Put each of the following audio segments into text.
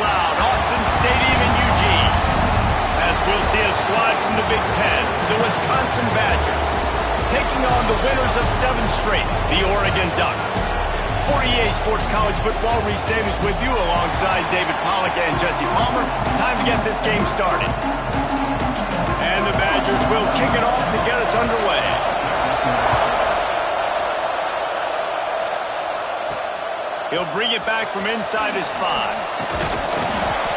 loud. Autzen Stadium in Eugene. As we'll see a squad from the Big Ten, the Wisconsin Badgers, taking on the winners of 7 straight, the Oregon Ducks. 48 Sports College Football, Reese Davis with you alongside David Pollack and Jesse Palmer. Time to get this game started. And the Badgers will kick it off to get us underway. He'll bring it back from inside his 5.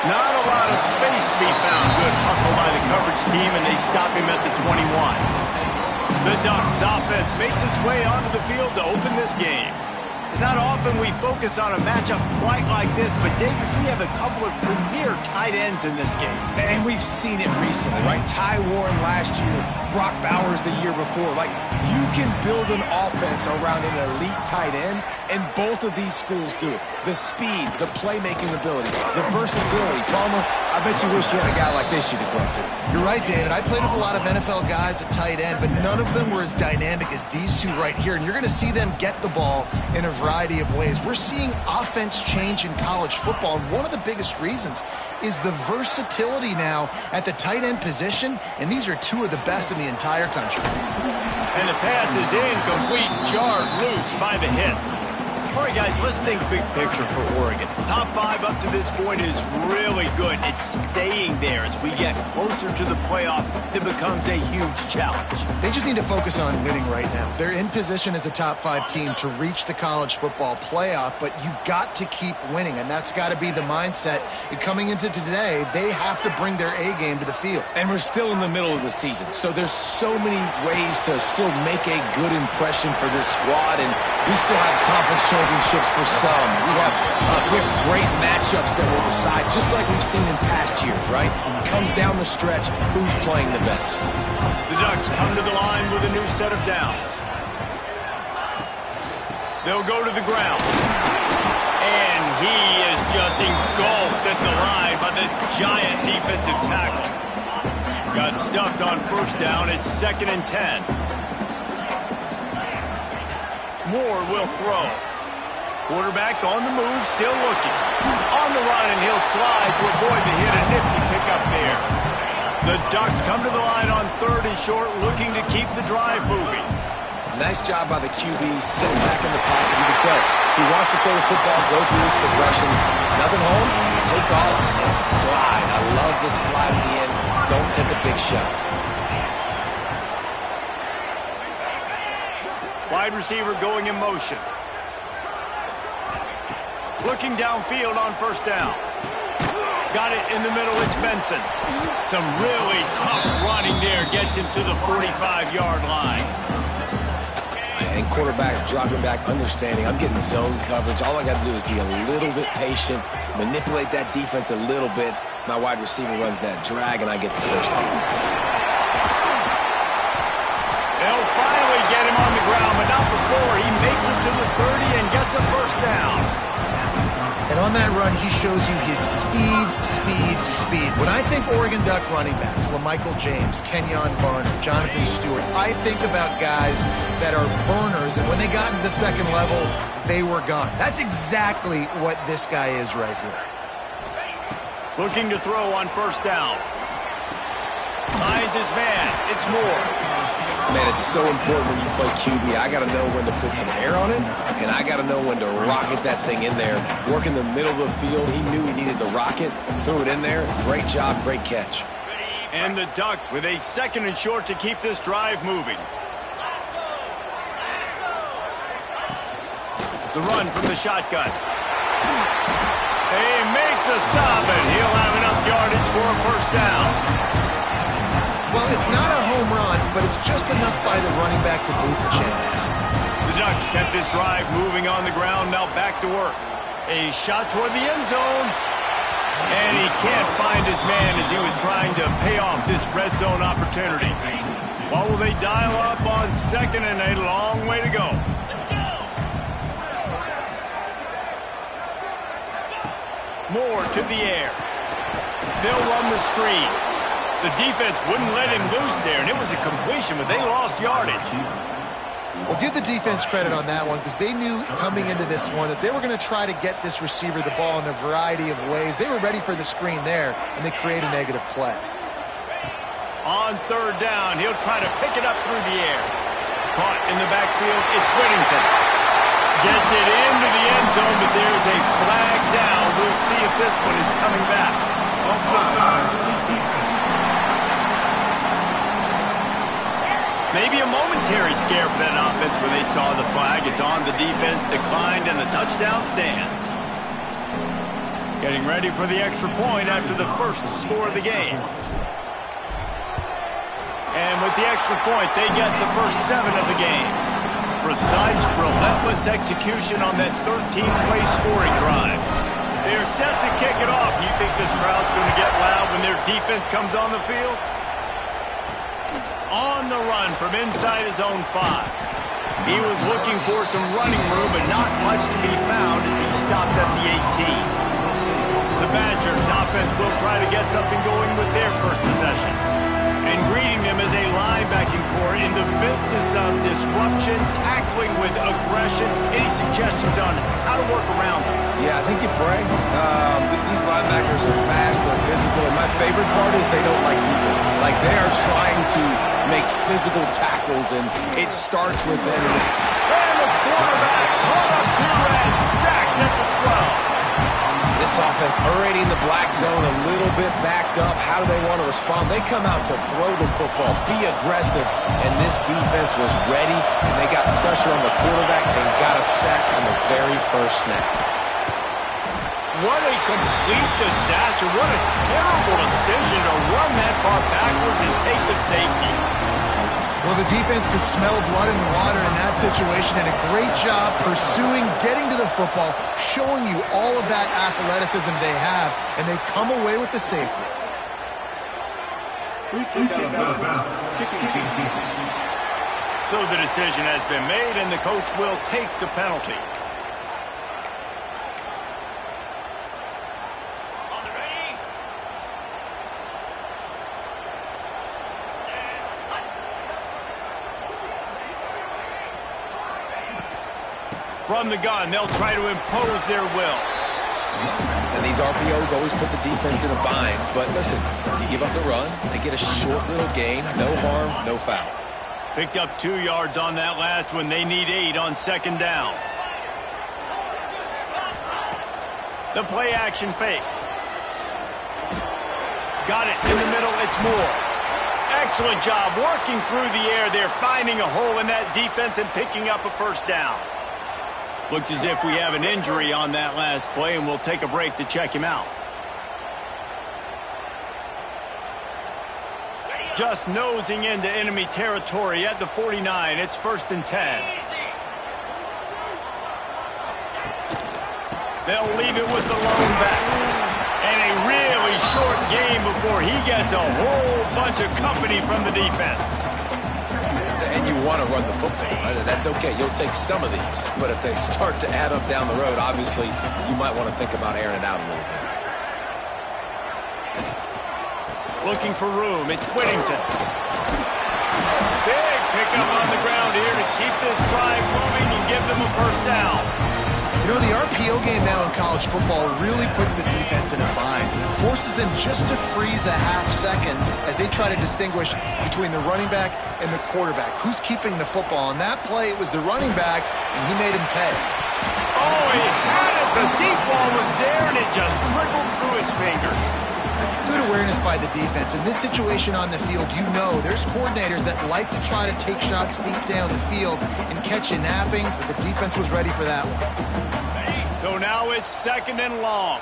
Not a lot of space to be found. Good hustle by the coverage team, and they stop him at the 21. The Ducks offense makes its way onto the field to open this game. It's not often we focus on a matchup quite like this, but David, we have a couple of premier tight ends in this game. And we've seen it recently, right? Ty Warren last year, Brock Bowers the year before. Like, you can build an offense around an elite tight end, and both of these schools do it. The speed, the playmaking ability, the versatility. Palmer, I bet you wish you had a guy like this you could throw to. You're right, David. I played with a lot of NFL guys at tight end, but none of them were as dynamic as these two right here. And you're going to see them get the ball in a variety of ways. We're seeing offense change in college football, and one of the biggest reasons is the versatility now at the tight end position, and these are two of the best in the entire country. And the pass is incomplete, jarred loose by the hit. All right, guys, let's think big picture for Oregon. Top 5 up to this point is really good. It's staying there as we get closer to the playoff. It becomes a huge challenge. They just need to focus on winning right now. They're in position as a top 5 team to reach the college football playoff, but you've got to keep winning, and that's got to be the mindset. And coming into today, they have to bring their A game to the field. And we're still in the middle of the season, so there's so many ways to still make a good impression for this squad, and we still have conference championships for some. We have great matchups that will decide, just like we've seen in past years, right? It comes down the stretch, who's playing the best. The Ducks come to the line with a new set of downs. They'll go to the ground. And he is just engulfed at the line by this giant defensive tackle. Got stuffed on first down. It's 2nd and 10. Moore will throw. Quarterback on the move, still looking. On the run, and he'll slide to avoid the hit. A nifty pickup there. The Ducks come to the line on 3rd and short, looking to keep the drive moving. Nice job by the QB, sitting back in the pocket. You can tell he wants to throw the football, go through his progressions. Nothing home, take off, and slide. I love the slide at the end. Don't take a big shot. Wide receiver going in motion. Looking downfield on first down. Got it in the middle, it's Benson. Some really tough running there. Gets him to the 45-yard line. And quarterback dropping back, understanding I'm getting zone coverage. All I got to do is be a little bit patient, manipulate that defense a little bit. My wide receiver runs that drag, and I get the first down. They'll finally get him on the ground, but not before. He makes it to the 30 and gets a first down. And on that run, he shows you his speed. When I think Oregon Duck running backs, LaMichael James, Kenyon Barner, Jonathan Stewart, I think about guys that are burners, and when they got into the second level, they were gone. That's exactly what this guy is right here. Looking to throw on first down. Finds his man. It's Moore. Man, it's so important when you play QB. I got to know when to put some air on it, and I got to know when to rocket that thing in there. Work in the middle of the field. He knew he needed to rocket, threw it in there. Great job, great catch. And the Ducks with a 2nd and short to keep this drive moving. The run from the shotgun. They make the stop, and he'll have enough yardage for a first down. Well, it's not a home run, but it's just enough by the running back to move the chains. The Ducks kept this drive moving on the ground, now back to work. A shot toward the end zone. And he can't find his man as he was trying to pay off this red zone opportunity. What will they dial up on 2nd and a long way to go? Moore to the air. They'll run the screen. The defense wouldn't let him loose there, and it was a completion, but they lost yardage. Well, give the defense credit on that one because they knew coming into this one that they were going to try to get this receiver the ball in a variety of ways. They were ready for the screen there, and they create a negative play. On third down, he'll try to pick it up through the air. Caught in the backfield, it's Whittington. Gets it into the end zone, but there's a flag down. We'll see if this one is coming back. Maybe a momentary scare for that offense when they saw the flag. It's on, the defense declined, and the touchdown stands. Getting ready for the extra point after the first score of the game. And with the extra point, they get the first 7 of the game. Precise, relentless execution on that 13-play scoring drive. They're set to kick it off. You think this crowd's going to get loud when their defense comes on the field? On the run from inside his own 5. He was looking for some running room, but not much to be found as he stopped at the 18. The Badgers offense will try to get something going with their first possession. And greeting them as a linebacking core in the business of disruption, tackling with aggression. Any suggestions on how to work around them? Yeah, I think you pray. These linebackers are fast, they're physical, and my favorite part is they don't like people. Like, they are trying to make physical tackles, and it starts with them. And the quarterback pulled up to and sacked at the 12. This offense already in the black zone, a little bit backed up. How do they want to respond? They come out to throw the football, be aggressive, and this defense was ready, and they got pressure on the quarterback and got a sack on the very first snap. What a complete disaster. What a terrible decision to run that far backwards and take the safety. Well, the defense could smell blood in the water in that situation, and a great job pursuing, getting to the football, showing you all of that athleticism they have, and they come away with the safety. So the decision has been made, and the coach will take the penalty. From the gun, they'll try to impose their will. And these RPOs always put the defense in a bind. But listen, you give up the run, they get a short little gain, no harm, no foul. Picked up 2 yards on that last one. They need 8 on second down. The play action fake. Got it in the middle, it's Moore. Excellent job working through the air. They're finding a hole in that defense and picking up a first down. Looks as if we have an injury on that last play, and we'll take a break to check him out. Just nosing into enemy territory at the 49. It's 1st and 10. They'll leave it with the lone back. And a really short game before he gets a whole bunch of company from the defense. And you want to run the football, right? That's okay. You'll take some of these. But if they start to add up down the road, obviously, you might want to think about airing it out a little bit. Looking for room. It's Whittington. Big pickup on the ground here to keep this drive moving and give them a first down. You know, the RPO game now in college football really puts the defense in a bind. It forces them just to freeze a half second as they try to distinguish between the running back and the quarterback. Who's keeping the football? On that play, it was the running back, and he made him pay. Oh, he had it. The deep ball was there, and it just trickled through his fingers. Good awareness by the defense. In this situation on the field, you know there's coordinators that like to try to take shots deep down the field and catch you napping, but the defense was ready for that one. So now it's 2nd and long.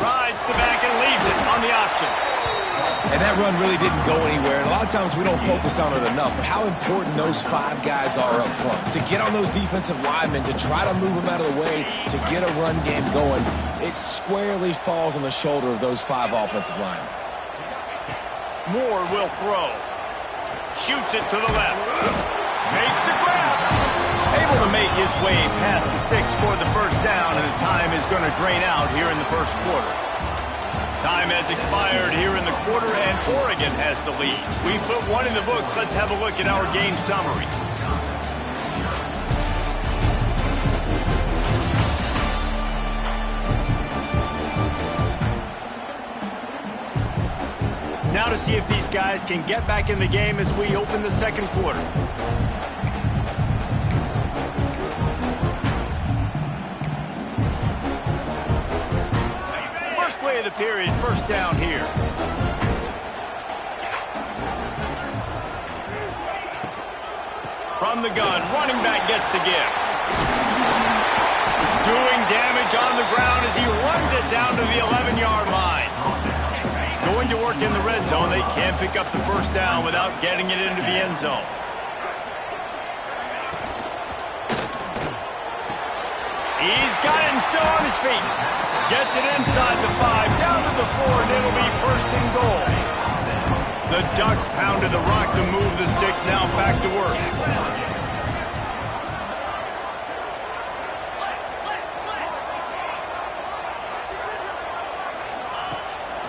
Rides the back and leaves it on the option. And that run really didn't go anywhere. And a lot of times we don't focus on it enough. But how important those 5 guys are up front. To get on those defensive linemen, to try to move them out of the way, to get a run game going, it squarely falls on the shoulder of those 5 offensive linemen. Moore will throw. Shoots it to the left. Makes the grab. Able to make his way past the sticks for the first down, and the time is going to drain out here in the first quarter. Time has expired here in the quarter, and Oregon has the lead. We put one in the books. Let's have a look at our game summary. Now to see if these guys can get back in the game as we open the second quarter. Of the period, first down here. From the gun, running back gets to give. Doing damage on the ground as he runs it down to the 11-yard line. Going to work in the red zone. They can't pick up the first down without getting it into the end zone. He's got it and still on his feet. Gets it inside the 5, down to the 4, and it'll be first and goal. The Ducks pounded the rock to move the sticks, now back to work.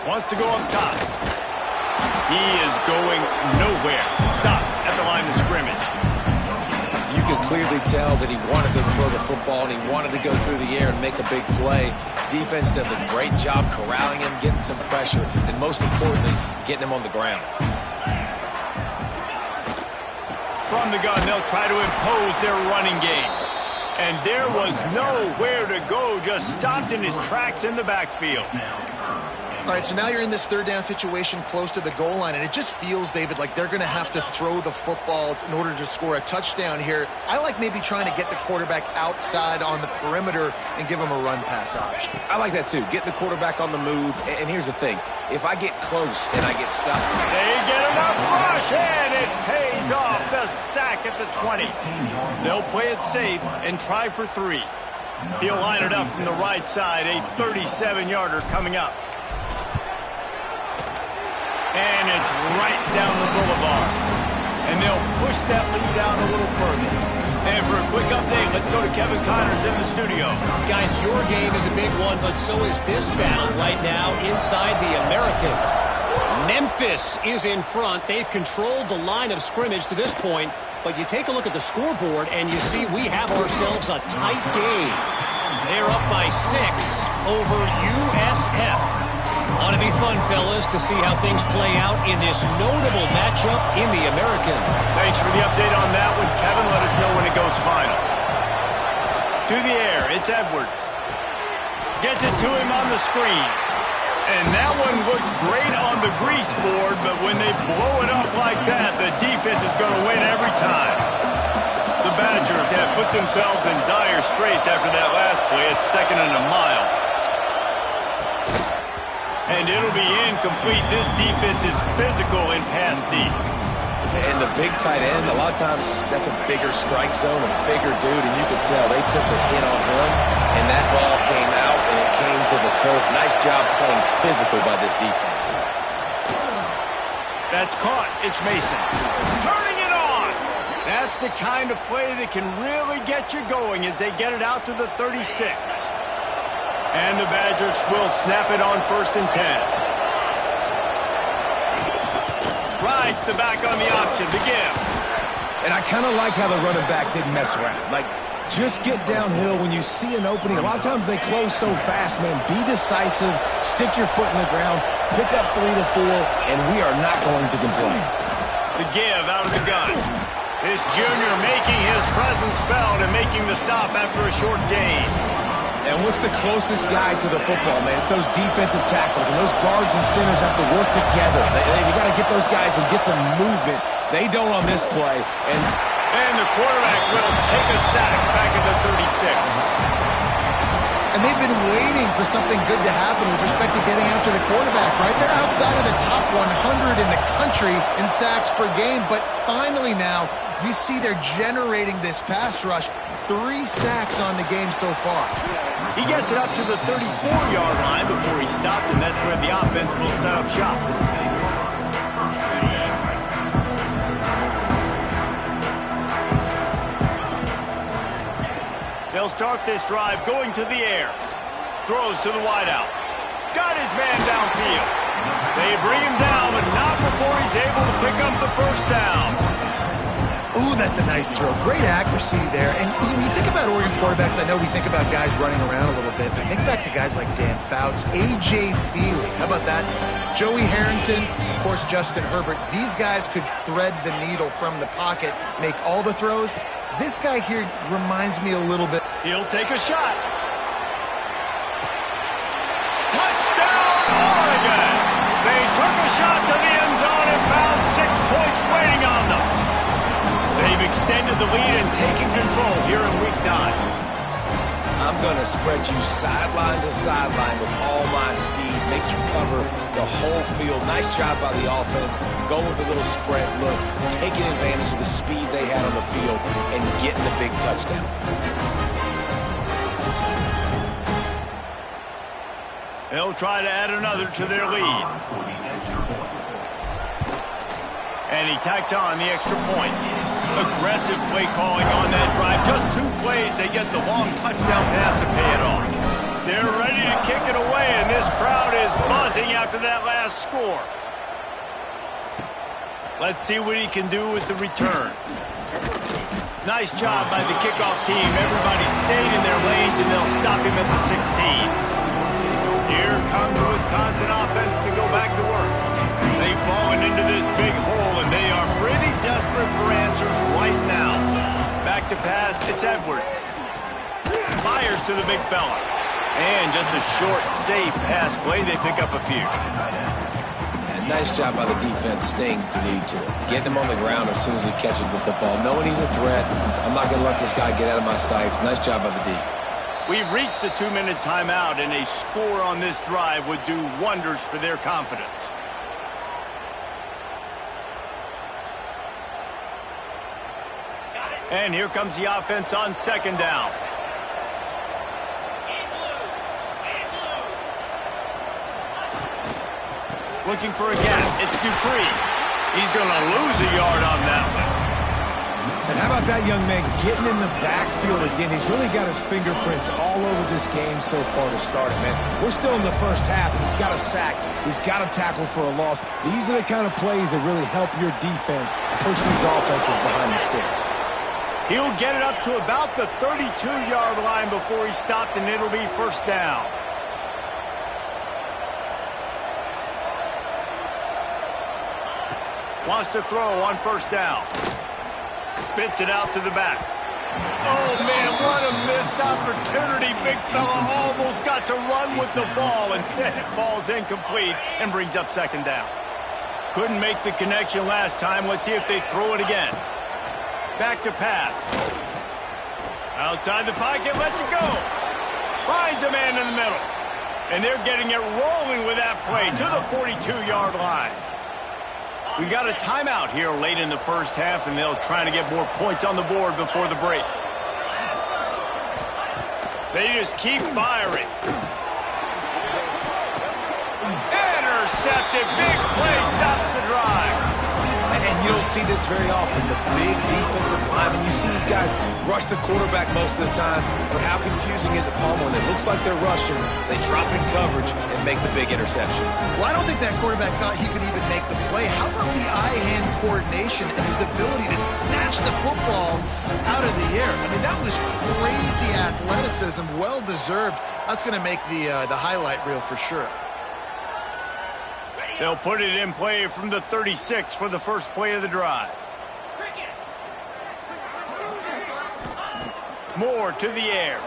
Wants to go up top. He is going nowhere. Stop at the line of scrimmage. You could clearly tell that he wanted to throw the football and he wanted to go through the air and make a big play. Defense does a great job corralling him, getting some pressure, and most importantly, getting him on the ground. From the gun, they'll try to impose their running game. And there was nowhere to go, just stopped in his tracks in the backfield. All right, so now you're in this third down situation close to the goal line, and it just feels, David, like they're going to have to throw the football in order to score a touchdown here. I like maybe trying to get the quarterback outside on the perimeter and give him a run-pass option. I like that, too. Get the quarterback on the move. And here's the thing. If I get close and I get stuck. They get enough rush, and it pays off. The sack at the 20. They'll play it safe and try for 3. He'll line it up from the right side. A 37-yarder coming up. And it's right down the boulevard. And they'll push that lead out a little further. And for a quick update, let's go to Kevin Connors in the studio. Guys, your game is a big one, but so is this battle right now inside the American. Memphis is in front. They've controlled the line of scrimmage to this point, but you take a look at the scoreboard and you see we have ourselves a tight game. They're up by 6 over USF. Ought to be fun, fellas, to see how things play out in this notable matchup in the American. Thanks for the update on that one, Kevin. Let us know when it goes final. To the air, it's Edwards. Gets it to him on the screen. And that one looked great on the grease board, but when they blow it up like that, the defense is going to win every time. The Badgers have put themselves in dire straits after that last play. It's 2nd and a mile. And it'll be incomplete. This defense is physical in pass deep. And the big tight end, a lot of times that's a bigger strike zone, a bigger dude, and you could tell they put the hit on him, and that ball came out, and it came to the turf. Nice job playing physical by this defense. That's caught. It's Mason. Turning it on. That's the kind of play that can really get you going as they get it out to the 36. And the Badgers will snap it on 1st and 10. Rides the back on the option, the give. And I kind of like how the running back didn't mess around. Like, just get downhill when you see an opening. A lot of times they close so fast, man. Be decisive, stick your foot in the ground, pick up 3 to 4, and we are not going to complain. The give out of the gun. This junior making his presence felt and making the stop after a short gain. And what's the closest guy to the football, man? It's those defensive tackles, and those guards and centers have to work together. They got to get those guys and get some movement. They don't on this play. And the quarterback will take a sack back at the 36. And they've been waiting for something good to happen with respect to getting after the quarterback, right? They're outside of the top 100 in the country in sacks per game, but finally now you see they're generating this pass rush. 3 sacks on the game so far. He gets it up to the 34-yard line before he stopped, and that's where the offense will set up shop. They'll start this drive going to the air. Throws to the wideout. Got his man downfield. They bring him down, but not before he's able to pick up the first down. Ooh, that's a nice throw. Great accuracy there. And when you think about Oregon quarterbacks, I know we think about guys running around a little bit, but think back to guys like Dan Fouts, A.J. Feely. How about that? Joey Harrington, of course, Justin Herbert. These guys could thread the needle from the pocket, make all the throws. This guy here reminds me a little bit. He'll take a shot. Touchdown, Oregon! They took a shot to the end zone and found 6 points waiting on them. They've extended the lead and taken control here in Week 9. I'm going to spread you sideline to sideline with all my speed, make you cover the whole field. Nice job by the offense. Go with a little spread look, taking advantage of the speed they had on the field and getting the big touchdown. They'll try to add another to their lead. And he tacks on the extra point. Aggressive play calling on that drive. Just 2 plays, they get the long touchdown pass to pay it off. They're ready to kick it away, and this crowd is buzzing after that last score. Let's see what he can do with the return. Nice job by the kickoff team. Everybody stayed in their lanes, and they'll stop him at the 16. Here comes the Wisconsin offense to go back to work. They've fallen into this big hole, and they are pretty desperate for answers right now. Back to pass, it's Edwards. Fires to the big fella. And just a short, safe pass play. They pick up a few. And nice job by the defense staying to lead to it. Getting him on the ground as soon as he catches the football. Knowing he's a threat, I'm not going to let this guy get out of my sights. Nice job by the D. We've reached the 2-minute timeout, and a score on this drive would do wonders for their confidence. And here comes the offense on 2nd down. Looking for a gap. It's Dupree. He's going to lose a yard on that one. And how about that young man getting in the backfield again? He's really got his fingerprints all over this game so far to start it, man. We're still in the first half. He's got a sack. He's got a tackle for a loss. These are the kind of plays that really help your defense push these offenses behind the sticks. He'll get it up to about the 32-yard line before he stopped, and it'll be 1st down. Wants to throw on 1st down. Spits it out to the back. Oh, man, what a missed opportunity. Big fella almost got to run with the ball. Instead, it falls incomplete and brings up 2nd down. Couldn't make the connection last time. Let's see if they throw it again. Back to pass. Outside the pocket, lets it go. Finds a man in the middle. And they're getting it rolling with that play to the 42-yard line. We got a timeout here late in the first half, and they'll try to get more points on the board before the break. They just keep firing. Intercepted. Big play stops the drive. And you don't see this very often, the big defensive linemen. You see these guys rush the quarterback most of the time, but how confusing is it, Palmer, when it looks like they're rushing, they drop in coverage and make the big interception? Well, I don't think that quarterback thought he could even make the play. How about the eye-hand coordination and his ability to snatch the football out of the air? I mean, that was crazy athleticism, well-deserved. That's going to make the highlight reel for sure. They'll put it in play from the 36 for the first play of the drive. Moore to the air.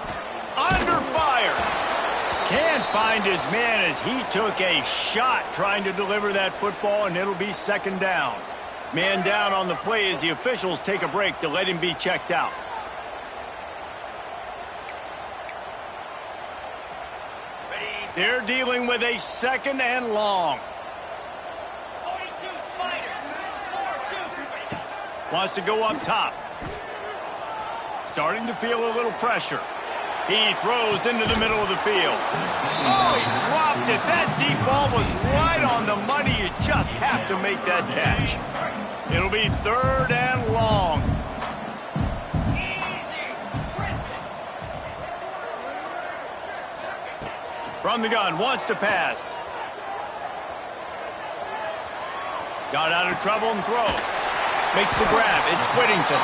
Under fire. Can't find his man as he took a shot trying to deliver that football, and it'll be 2nd down. Man down on the play as the officials take a break to let him be checked out. They're dealing with a 2nd and long. Wants to go up top. Starting to feel a little pressure. He throws into the middle of the field. Oh, he dropped it. That deep ball was right on the money. You just have to make that catch. It'll be 3rd and long. From the gun, wants to pass. Got out of trouble and throws. Makes the grab. It's Whittington.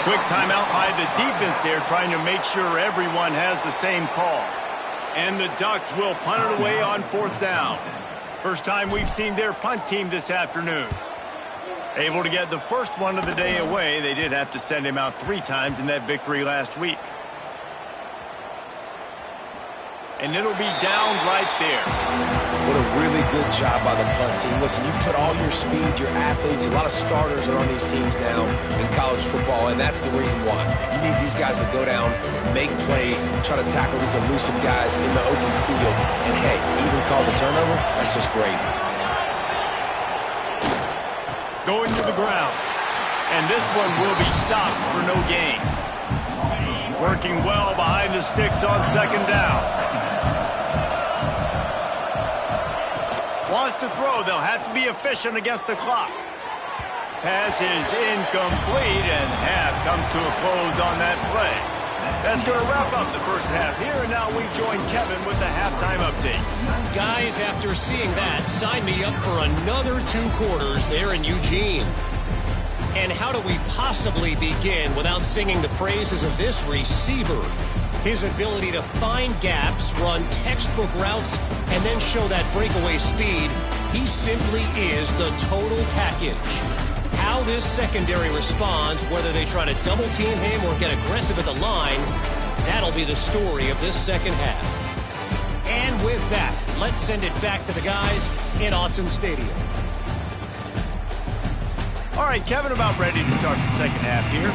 Quick timeout by the defense there, trying to make sure everyone has the same call. And the Ducks will punt it away on 4th down. First time we've seen their punt team this afternoon. Able to get the first one of the day away. They did have to send him out 3 times in that victory last week. And it'll be down right there. What a really good job by the punt team. Listen, you put all your speed, your athletes, a lot of starters are on these teams now in college football, and that's the reason why. You need these guys to go down, make plays, try to tackle these elusive guys in the open field. And hey, even cause a turnover, that's just gravy. Going to the ground. And this one will be stopped for no gain. Working well behind the sticks on 2nd down. Wants to throw. They'll have to be efficient against the clock. Pass is incomplete, and half comes to a close on that play. That's going to wrap up the first half here, and now we join Kevin with the halftime update. Guys, after seeing that, sign me up for another 2 quarters there in Eugene. And how do we possibly begin without singing the praises of this receiver? His ability to find gaps, run textbook routes, and then show that breakaway speed. He simply is the total package. How this secondary responds, whether they try to double team him or get aggressive at the line, that'll be the story of this second half. And with that, let's send it back to the guys in Autzen Stadium. All right, Kevin, about ready to start the second half here.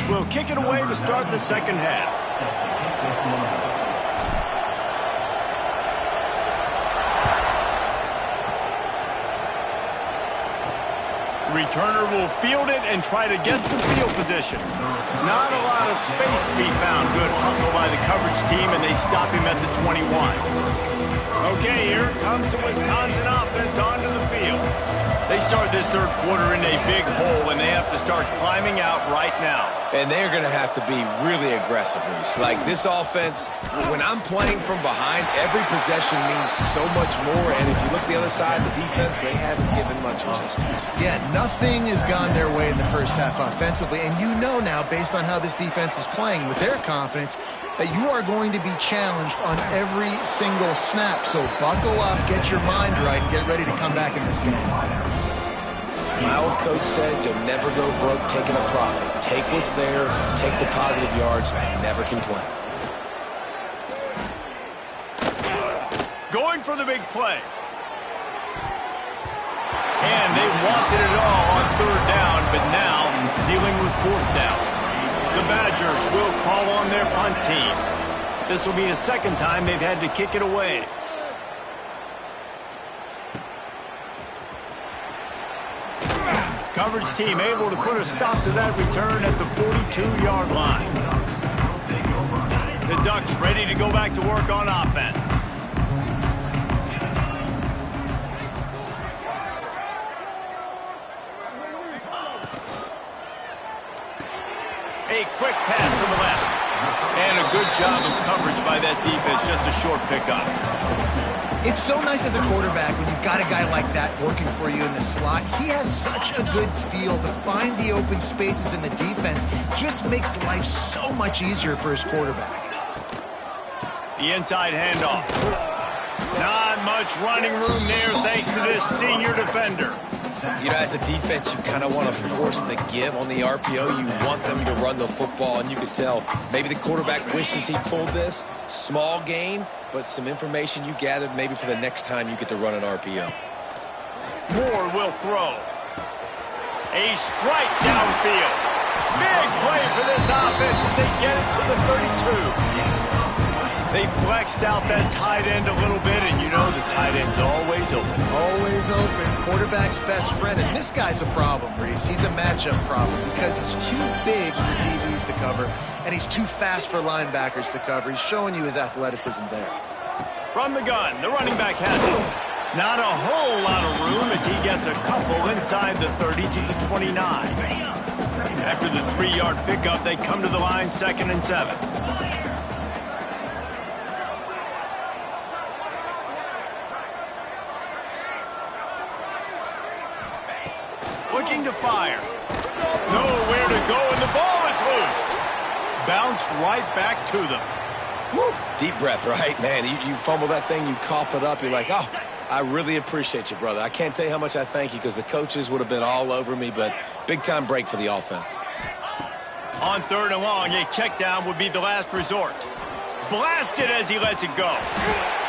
Will kick it away to start the second half. Returner will field it and try to get some field position. Not a lot of space to be found. Good hustle by the coverage team, and they stop him at the 21. Okay, here comes the Wisconsin offense onto the field. They start this third quarter in a big hole, and they have to start climbing out right now. And they're going to have to be really aggressive, Reese. Like this offense, when I'm playing from behind, every possession means so much more. And if you look the other side, the defense, they haven't given much resistance. Yeah, nothing has gone their way in the first half offensively. And you know now, based on how this defense is playing with their confidence, that you are going to be challenged on every single snap. So buckle up, get your mind right, and get ready to come back in this game. My old coach said you'll never go broke taking a profit. Take what's there, take the positive yards, and never complain. Going for the big play. And they wanted it all on 3rd down, but now dealing with 4th down. The Badgers will call on their punt team. This will be the second time they've had to kick it away. Coverage team able to put a stop to that return at the 42-yard line. The Ducks ready to go back to work on offense. A quick pass to the left. And a good job of coverage by that defense, just a short pickup. It's so nice as a quarterback when you've got a guy like that working for you in the slot. He has such a good feel to find the open spaces in the defense. Just makes life so much easier for his quarterback. The inside handoff. Not much running room there thanks to this senior defender. You know, as a defense, you kind of want to force the give on the RPO. You want them to run the football, and you can tell maybe the quarterback wishes he pulled this. Small gain, but some information you gathered maybe for the next time you get to run an RPO. Moore will throw. A strike downfield. Big play for this offense as they get it to the 32. They flexed out that tight end a little bit, and you know the tight end's always open. Always open. Quarterback's best friend. And this guy's a problem, Reese. He's a matchup problem because he's too big for DBs to cover, and he's too fast for linebackers to cover. He's showing you his athleticism there. From the gun, the running back has it. Not a whole lot of room as he gets a couple inside the 30 to the 29. After the 3-yard pickup, they come to the line 2nd and 7. Looking to fire. Nowhere to go, and the ball is loose. Bounced right back to them. Woo. Deep breath, right? Man, you fumble that thing, you cough it up, you're like, oh, I really appreciate you, brother. I can't tell you how much I thank you because the coaches would have been all over me, but big-time break for the offense. On 3rd and long, a check down would be the last resort. Blasted as he lets it go.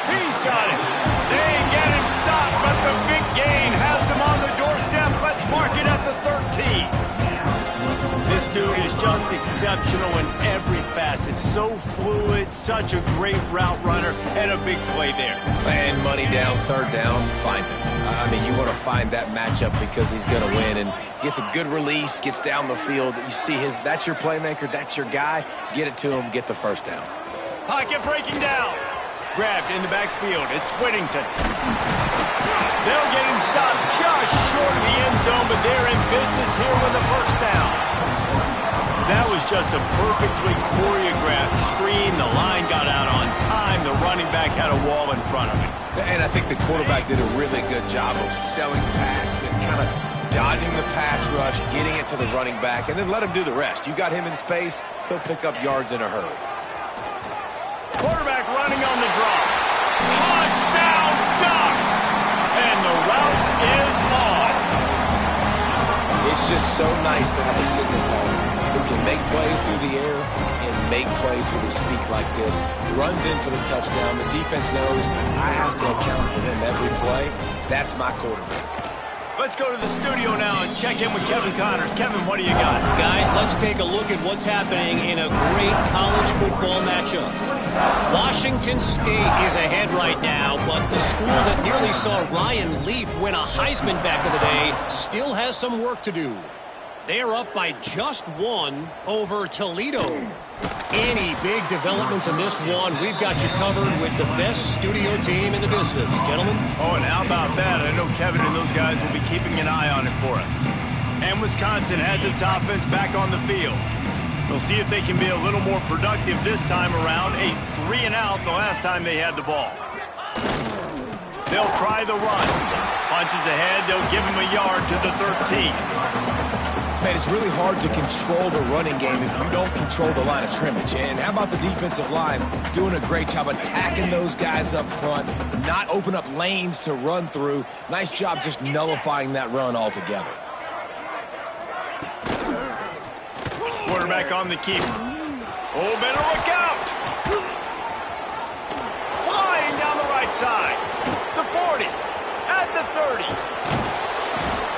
He's got it. They get him stopped, but the big gain has him on the doorstep. Let's mark it at the 13. This dude is just exceptional in every facet. So fluid, such a great route runner, and a big play there. And money down, 3rd down, find him. I mean, you want to find that matchup because he's going to win, and gets a good release, gets down the field. You see that's your playmaker, that's your guy. Get it to him, get the 1st down. Pocket breaking down. Grabbed in the backfield. It's Whittington. They'll get him stopped just short of the end zone, but they're in business here with a 1st down. That was just a perfectly choreographed screen. The line got out on time. The running back had a wall in front of him. And I think the quarterback did a really good job of selling pass, then kind of dodging the pass rush, getting it to the running back, and then let him do the rest. You got him in space, he'll pick up yards in a hurry. Quarterback running on the draw. Touchdown, Ducks! And the route is on. It's just so nice to have a signal caller who can make plays through the air and make plays with his feet like this. Runs in for the touchdown. The defense knows I have to account for him every play. That's my quarterback. Let's go to the studio now and check in with Kevin Connors. Kevin, what do you got? Guys, let's take a look at what's happening in a great college football matchup. Washington State is ahead right now, but the school that nearly saw Ryan Leaf win a Heisman back in the day still has some work to do. They're up by just 1 over Toledo. Any big developments in this one, we've got you covered with the best studio team in the business. Gentlemen? Oh, and how about that? I know Kevin and those guys will be keeping an eye on it for us. And Wisconsin has its offense back on the field. We'll see if they can be a little more productive this time around. A 3-and-out the last time they had the ball. They'll try the run. Punches ahead. They'll give him a yard to the 13. Man, it's really hard to control the running game if you don't control the line of scrimmage. And how about the defensive line doing a great job attacking those guys up front, not open up lanes to run through. Nice job just nullifying that run altogether. Quarterback on the keeper. Oh, better look out! Flying down the right side. The 40. At the 30.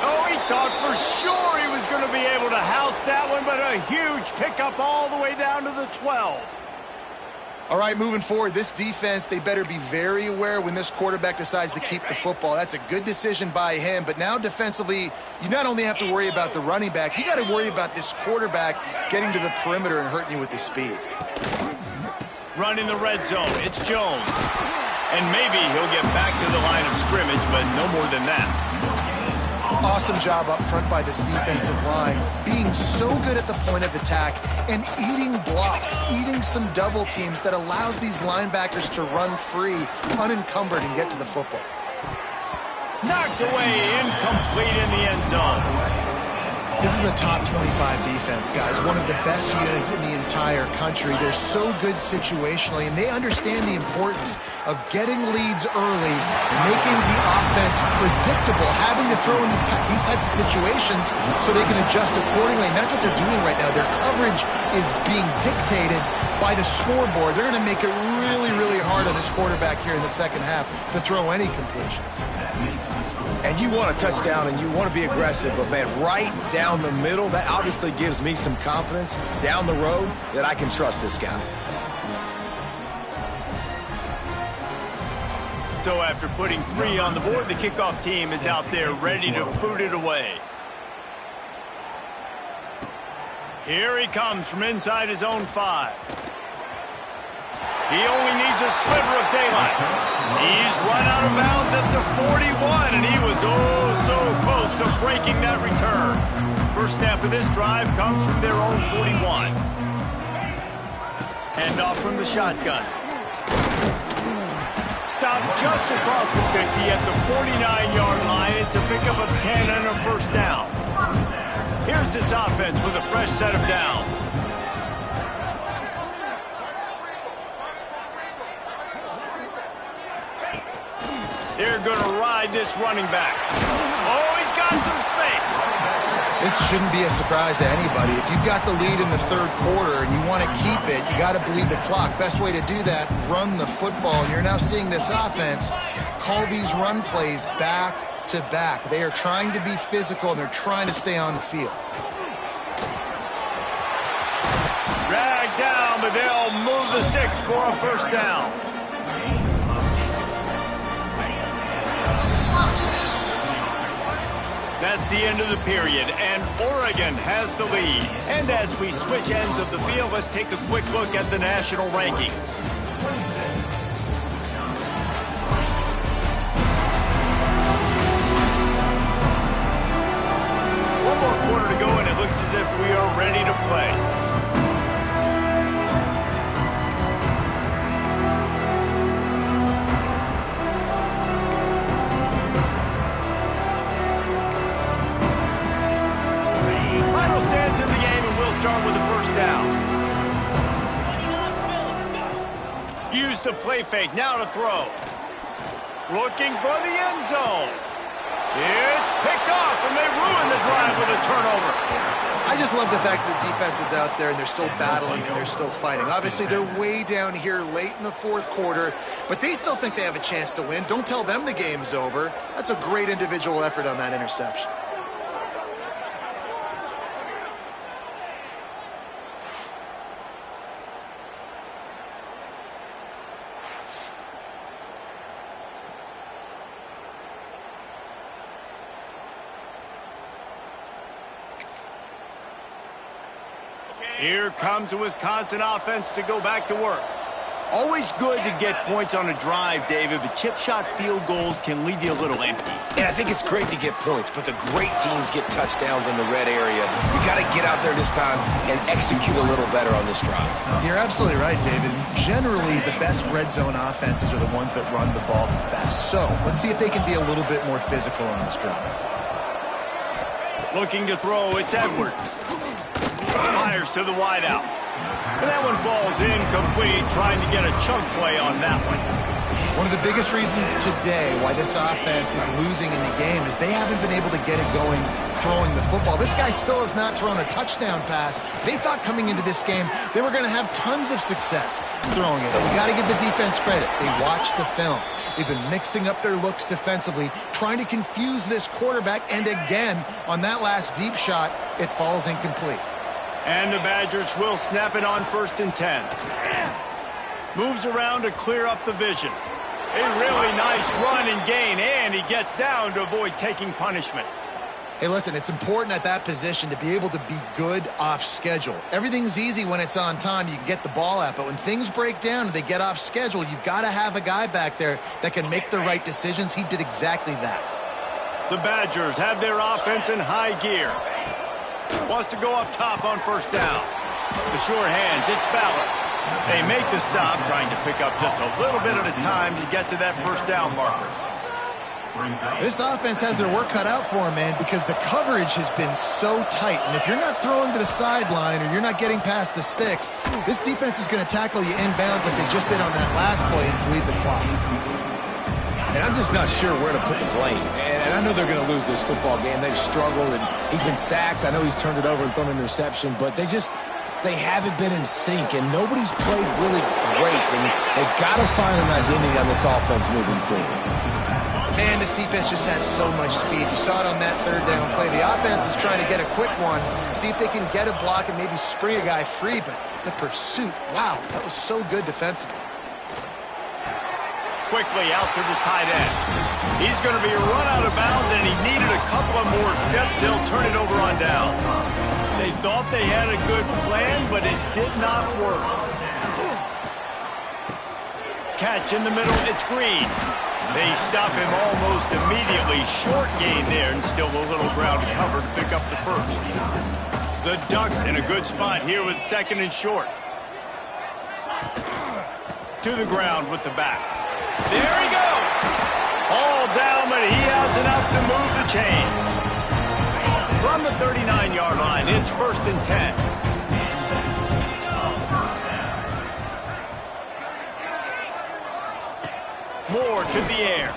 Oh, he thought for sure he was going to be able to house that one, but a huge pickup all the way down to the 12. All right, moving forward, this defense, they better be very aware when this quarterback decides to keep the football. That's a good decision by him, but now defensively, you not only have to worry about the running back, you got to worry about this quarterback getting to the perimeter and hurting you with his speed. Run in the red zone. It's Jones. And maybe he'll get back to the line of scrimmage, but no more than that. Awesome job up front by this defensive line, being so good at the point of attack and eating blocks, eating some double teams that allows these linebackers to run free, unencumbered, and get to the football. Knocked away, incomplete in the end zone. This is a top 25 defense, guys. One of the best units in the entire country. They're so good situationally, and they understand the importance of getting leads early, making the offense predictable, having to throw in these types of situations so they can adjust accordingly. And that's what they're doing right now. Their coverage is being dictated by the scoreboard. They're going to make it really, really hard on this quarterback here in the second half to throw any completions. And you want a touchdown and you want to be aggressive, but man, right down the middle, that obviously gives me some confidence down the road that I can trust this guy. So after putting 3 on the board, the kickoff team is out there ready to boot it away. Here he comes from inside his own 5. He only needs a sliver of daylight. He's run out of bounds at the 41, and he was oh so close to breaking that return. First snap of this drive comes from their own 41. Handoff from the shotgun. Stopped just across the 50 at the 49-yard line. It's a pickup of 10 and a first down. Here's this offense with a fresh set of downs. They're going to ride this running back. Oh, he's got some space. This shouldn't be a surprise to anybody. If you've got the lead in the third quarter and you want to keep it, you got to bleed the clock. Best way to do that, run the football. And you're now seeing this offense call these run plays back to back. They are trying to be physical, and they're trying to stay on the field. Dragged down, but they'll move the sticks for a first down. That's the end of the period, and Oregon has the lead. And as we switch ends of the field, let's take a quick look at the national rankings. One more quarter to go, and it looks as if we are ready to play. Start with the first down. Use the play fake, now to throw. Looking for the end zone. It's picked off, and they ruin the drive with a turnover. I just love the fact that the defense is out there and they're still battling and they're still fighting. Obviously, they're way down here late in the fourth quarter, but they still think they have a chance to win. Don't tell them the game's over. That's a great individual effort on that interception. Here comes the Wisconsin offense to go back to work. Always good to get points on a drive, David, but chip shot field goals can leave you a little empty. And I think it's great to get points, but the great teams get touchdowns in the red area. You got to get out there this time and execute a little better on this drive. You're absolutely right, David. Generally, the best red zone offenses are the ones that run the ball the best. So let's see if they can be a little bit more physical on this drive. Looking to throw, it's Edwards. Fires to the wideout. And that one falls incomplete, trying to get a chunk play on that one. One of the biggest reasons today why this offense is losing in the game is they haven't been able to get it going throwing the football. This guy still has not thrown a touchdown pass. They thought coming into this game they were going to have tons of success throwing it. We got to give the defense credit. They watched the film. They've been mixing up their looks defensively, trying to confuse this quarterback, and again, on that last deep shot, it falls incomplete. And the Badgers will snap it on 1st and 10. Moves around to clear up the vision. A really nice run and gain, and he gets down to avoid taking punishment. Hey, listen, it's important at that position to be able to be good off schedule. Everything's easy when it's on time. You can get the ball out, but when things break down and they get off schedule, you've got to have a guy back there that can make the right decisions. He did exactly that. The Badgers have their offense in high gear. Wants to go up top on 1st down. The sure hands, it's Ballard. They make the stop, trying to pick up just a little bit at a time to get to that 1st down marker. This offense has their work cut out for them, man, because the coverage has been so tight. And if you're not throwing to the sideline or you're not getting past the sticks, this defense is going to tackle you inbounds like they just did on that last play and bleed the clock. And I'm just not sure where to put the blame. And I know they're going to lose this football game. They've struggled, and he's been sacked. I know he's turned it over and thrown an interception, but they haven't been in sync, and nobody's played really great. And they've got to find an identity on this offense moving forward. Man, this defense just has so much speed. You saw it on that third down play. The offense is trying to get a quick one, see if they can get a block and maybe spring a guy free, but the pursuit, wow, that was so good defensively. Quickly out to the tight end. He's going to be run out of bounds, and he needed a couple of more steps. They'll turn it over on downs. They thought they had a good plan, but it did not work. Catch in the middle, it's Green. They stop him almost immediately. Short gain there, and still a little ground to cover to pick up the first. The Ducks in a good spot here with second and short. To the ground with the back. There he goes! All down, but he has enough to move the chains. From the 39-yard line, it's 1st and 10. Moore to the air.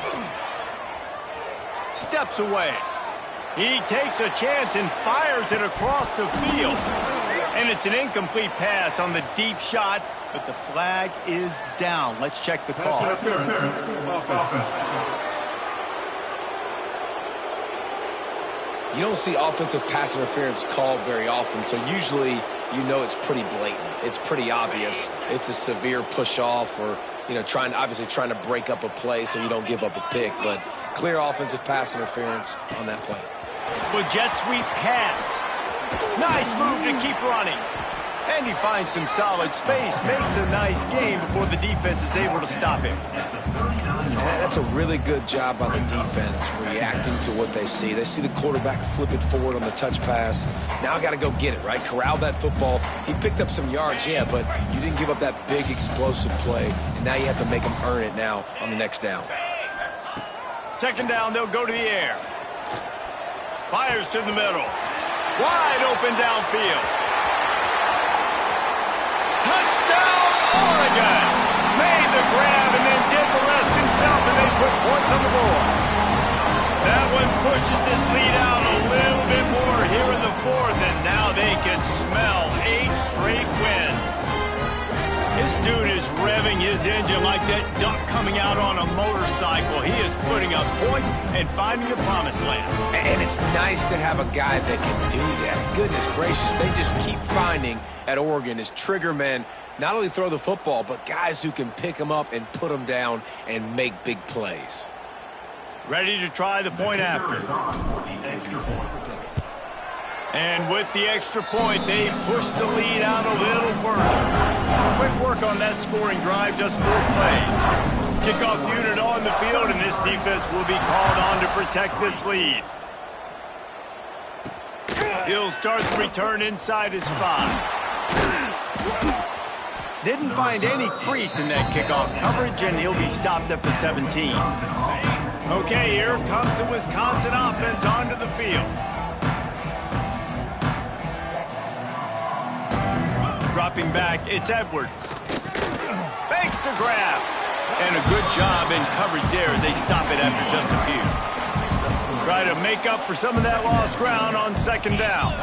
Steps away. He takes a chance and fires it across the field. And it's an incomplete pass on the deep shot, but the flag is down. Let's check the call. You don't see offensive pass interference called very often, so usually you know it's pretty blatant. It's pretty obvious. It's a severe push-off or, obviously trying to break up a play so you don't give up a pick, but clear offensive pass interference on that play. With jet sweep pass. Nice move to keep running. And he finds some solid space, makes a nice game before the defense is able to stop him. That's a really good job on the defense, reacting to what they see. They see the quarterback flip it forward on the touch pass. Now I got to go get it, right? Corral that football. He picked up some yards, yeah, but you didn't give up that big explosive play, and now you have to make him earn it now on the next down. Second down, they'll go to the air. Fires to the middle. Wide open downfield. Touchdown, Oregon! Made the grab and then did the rest himself, and they put points on the board. That one pushes this lead out a little bit more here in the fourth, and now they can smell 8 straight wins. This dude is revving his engine like that duck coming out on a motorcycle. He is putting up points and finding the promised land. And it's nice to have a guy that can do that. Goodness gracious, they just keep finding at Oregon is trigger men, not only throw the football, but guys who can pick them up and put them down and make big plays. Ready to try the point after. And with the extra point, they push the lead out a little further. Quick work on that scoring drive, just 4 plays. Kickoff unit on the field, and this defense will be called on to protect this lead. He'll start the return inside his spot. Didn't find any crease in that kickoff coverage, and he'll be stopped at the 17. Okay, here comes the Wisconsin offense onto the field. Dropping back, it's Edwards. Makes the grab. And a good job in coverage there as they stop it after just a few. Try to make up for some of that lost ground on second down.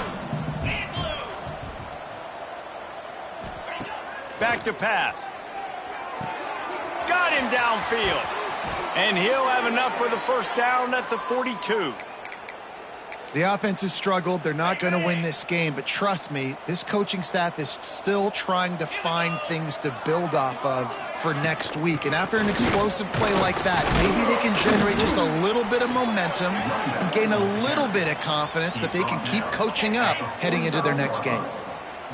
Back to pass. Got him downfield. And he'll have enough for the first down at the 42. The offense has struggled. They're not going to win this game, but trust me, this coaching staff is still trying to find things to build off of for next week. And after an explosive play like that, maybe they can generate just a little bit of momentum and gain a little bit of confidence that they can keep coaching up heading into their next game.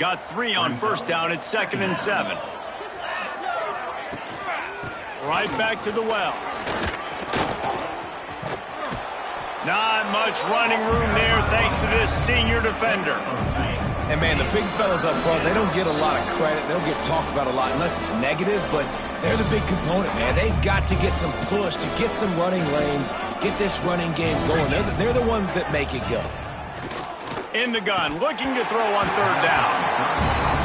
Got 3 on first down at 2nd and 7. Right back to the well. Not much running room there thanks to this senior defender. And, man, the big fellas up front, they don't get a lot of credit. They don't get talked about a lot unless it's negative, but They're the big component, man. They've got to get some push, to get some running lanes, get this running game going. They're the ones that make it go. In the gun, looking to throw on third down.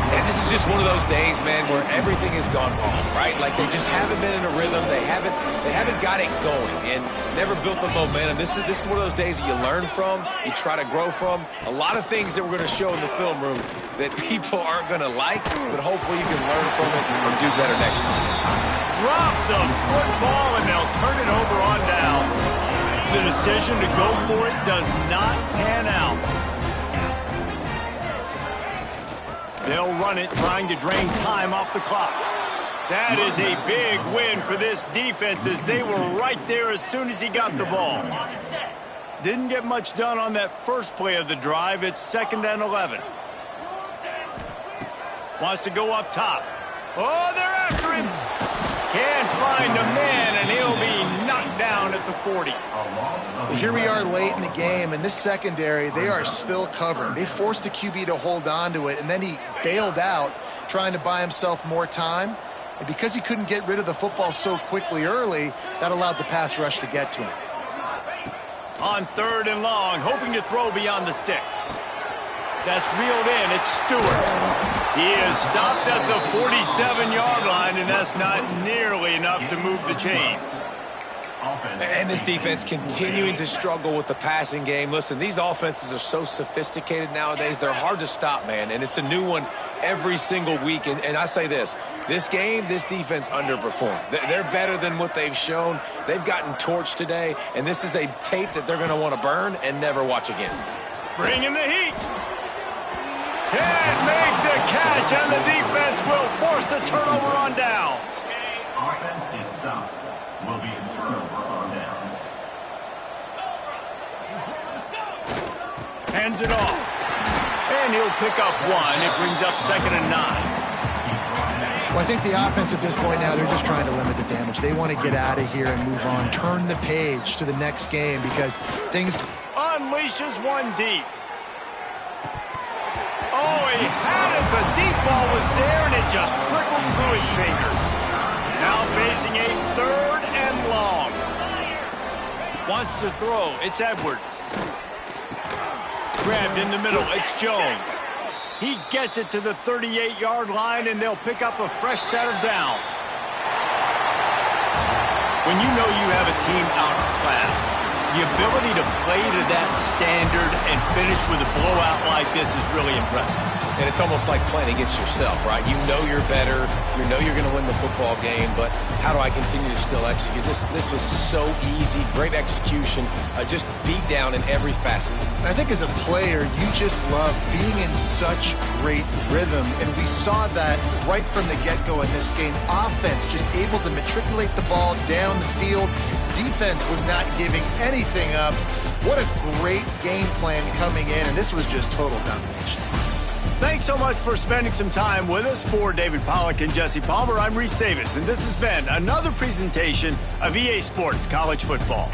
And this is just one of those days, man, where everything has gone wrong, right? Like they just haven't been in a rhythm. They haven't got it going and never built the momentum. This is one of those days that you learn from, you try to grow from. A lot of things that we're going to show in the film room that people aren't going to like, but hopefully you can learn from it and do better next time. Drop the football and they'll turn it over on downs. The decision to go for it does not pan out. They'll run it, trying to drain time off the clock. That is a big win for this defense as they were right there as soon as he got the ball. Didn't get much done on that first play of the drive. It's 2nd and 11. Wants to go up top. Oh, they're after him. Can't find a man, and he'll be knocked down at the 40. Well, here we are late in the game, and this secondary, they are still covering. They forced the QB to hold on to it, and then he bailed out, trying to buy himself more time. And because he couldn't get rid of the football so quickly early, that allowed the pass rush to get to him. On 3rd and long, hoping to throw beyond the sticks. That's reeled in. It's Stewart. He is stopped at the 47-yard line, and that's not nearly enough to move the chains. And this defense continuing to struggle with the passing game. Listen, these offenses are so sophisticated nowadays. They're hard to stop, man, and it's a new one every single week. And I say this game, this defense underperformed. They're better than what they've shown. They've gotten torched today, and this is a tape that they're going to want to burn and never watch again. Bringing the heat. Can't make the catch, and the defense will force a turnover on downs. Offense is stopped. Will be a turnover on downs. Hands it off. And he'll pick up 1. It brings up 2nd and 9. Well, I think the offense at this point now, they're just trying to limit the damage. They want to get out of here and move on, turn the page to the next game because things... Unleashes one deep. Oh, he had it. The deep ball was there, and it just trickled through his fingers. Now facing a 3rd and long. Wants to throw. It's Edwards. Grabbed in the middle. It's Jones. He gets it to the 38-yard line, and they'll pick up a fresh set of downs. When you know you have a team outclassed, the ability to play to that standard and finish with a blowout like this is really impressive. And it's almost like playing against yourself, right? You know you're better. You know you're going to win the football game, but how do I continue to still execute? This was so easy. Great execution. Just beat down in every facet. And I think as a player, you just love being in such great rhythm, and we saw that right from the get-go in this game. Offense just able to matriculate the ball down the field. Defense was not giving anything up. What a great game plan coming in, and this was just total domination. Thanks so much for spending some time with us. For David Pollack and Jesse Palmer, I'm Reese Davis, and this has been another presentation of EA Sports College Football.